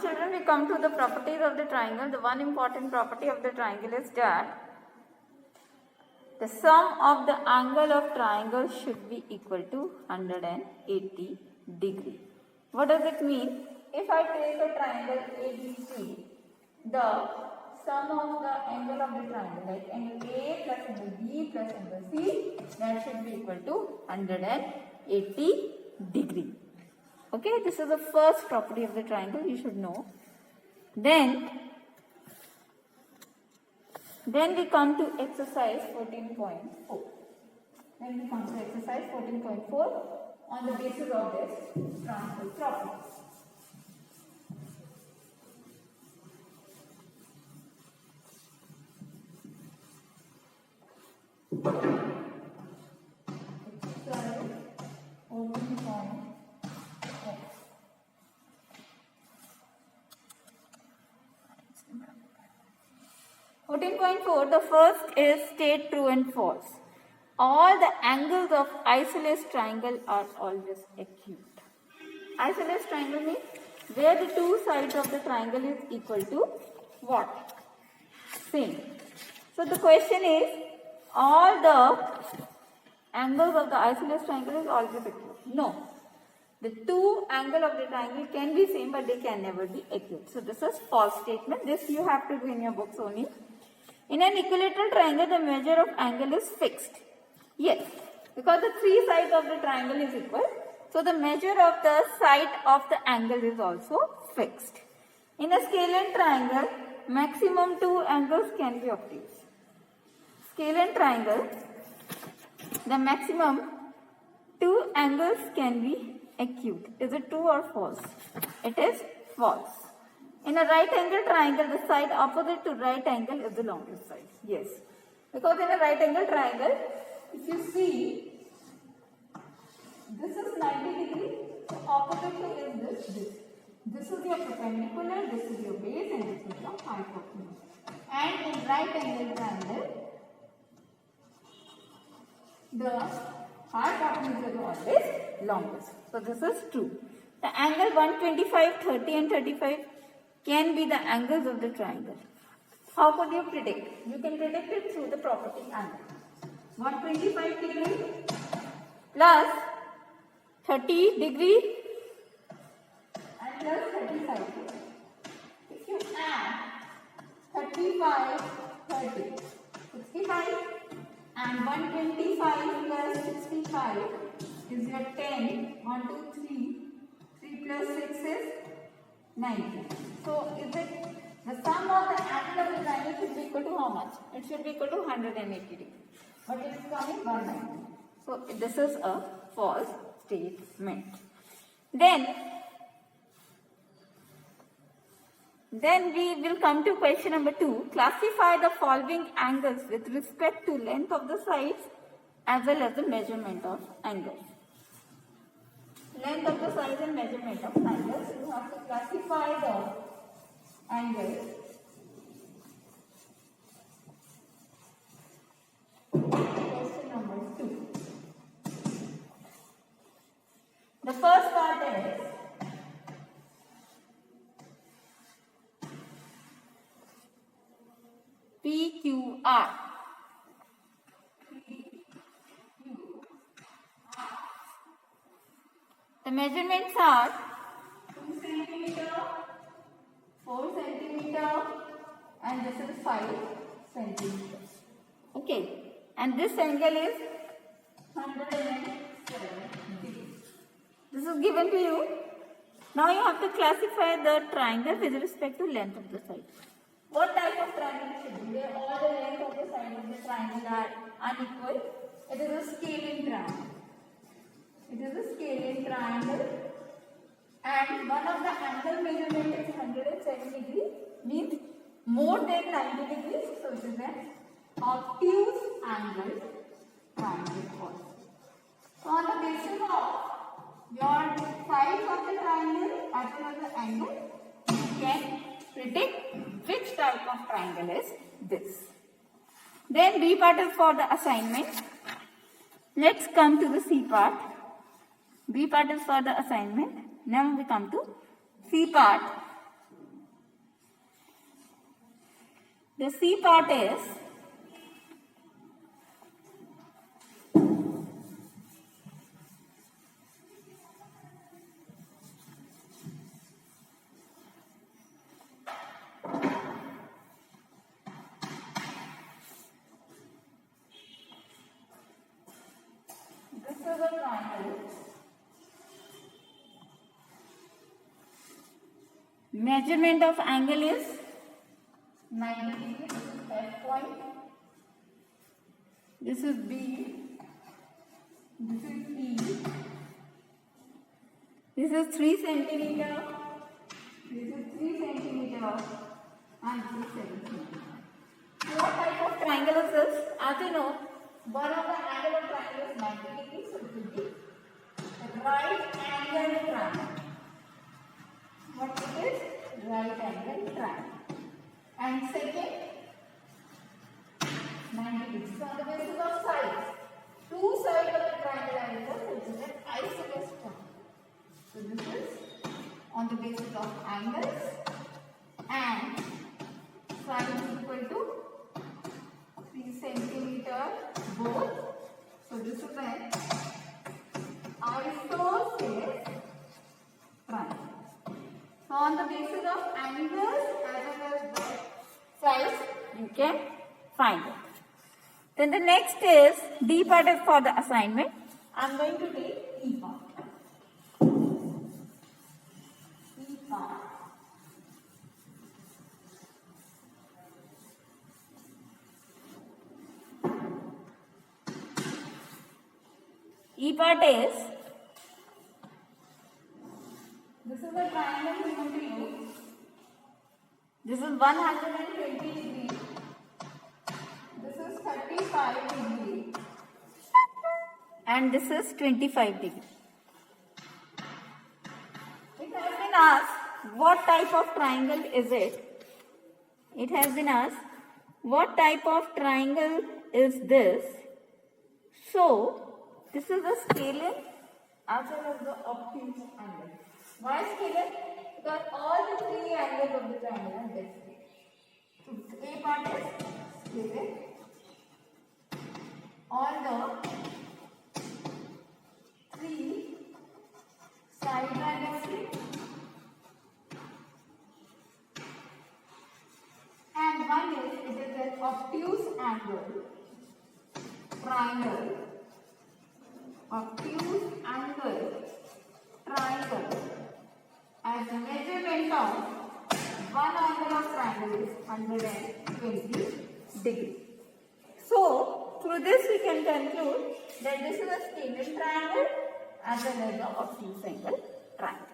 children, we come to the properties of the triangle. The one important property of the triangle is that the sum of the angle of triangle should be equal to 180 degree. What does it mean? If I take a triangle ABC, the sum of the angle of the triangle, like angle A plus angle B plus angle C, that should be equal to 180 degree. Okay, this is the first property of the triangle you should know. Then we come to exercise 14.4. Then we come to exercise 14.4 on the basis of this triangle property. Exercise 14.4. 14.4, the first is state true and false. All the angles of isosceles triangle are always acute. Isosceles triangle means where the two sides of the triangle is equal to what? Same. So the question is, all the angles of the isosceles triangle is always acute. No. The two angles of the triangle can be same, but they can never be acute. So this is false statement. This you have to do in your books only. In an equilateral triangle, the measure of angle is fixed. Yes, because the three sides of the triangle is equal. So the measure of the side of the angle is also fixed. In a scalene triangle, maximum two angles can be obtained. Scalene triangle, the maximum two angles can be acute. Is it true or false? It is false. In a right angle triangle, the side opposite to right angle is the longest side. Yes. Because in a right angle triangle, if you see, this is 90 degree, so opposite to is this. This is your perpendicular, this is your base, and this is your hypotenuse. And in right angle triangle, the hypotenuse is always longest. So this is true. The angle 125, 30 and 35 can be the angles of the triangle. How could you predict? You can predict it through the property angle. 125 degree plus 30 degree and plus 35 degree. If you add 35, 30, 65 and 125 plus 65 is your 10, 1, 2, 3, 3 plus 6 is 90. So is it the sum of the angle of the triangle should be equal to how much? It should be equal to 180 degree. But it is coming 190. So this is a false statement. Then we will come to question number 2. Classify the following angles with respect to length of the sides as well as the measurement of angles. Length of the sides and measurement of angles. You have to classify the angles. Question number 2. The first part is PQR. The measurements are 2 centimeter, 4 centimeter, and this is 5 centimeters. Okay, and this angle is 107 degrees. This is given to you. Now you have to classify the triangle with respect to length of the side. What type of triangle should be? Where all the length of the side of the triangle are unequal. It is a scalene triangle. It is a scalene triangle, and one of the angle measurement is 107 degree, means more than 90 degrees. So it is an obtuse angle triangle also. So on the basis of your sides of the triangle as well as the angle, you can predict which type of triangle is this. Then B part is for the assignment. Let's come to the C part. B part is for the assignment. Now we come to C part. The C part is this is a triangle. Measurement of angle is 90 degrees. This is F point. This is B. This is E. This is 3 centimeter. This is 3 centimeter. And this is 7 centimeter. So what type of triangle is this? As you know, one of the angle of triangle is 90 degrees. So it will be right angle triangle. What it is? Right angle triangle. And second, 90 degrees. So on the basis of sides, two sides of the triangle are equal, so this is an isosceles triangle. So this is on the basis of angles and side is equal to 3 centimeter both. So this is an isosceles triangle. So on the basis of angles as well as the sides, you can find it. Then the next is D part is for the assignment. I am going to take E part. E part. E part is, this is a triangle we want to use. This is 120 degrees. This is 35 degrees. And this is 25 degrees. It has been asked what type of triangle is it? It has been asked what type of triangle is this? So, this is the scalar as well as the obtuse angle. Why scalar? Because all the three angles of the triangle are different. So A part is scalar. All the three side angles and one is it is an obtuse angle triangle. Obtuse angle triangle. As the measurement of one angle of triangle is 120 degrees. So, through this we can conclude that this is a scalar triangle as well as the obtuse angle triangle.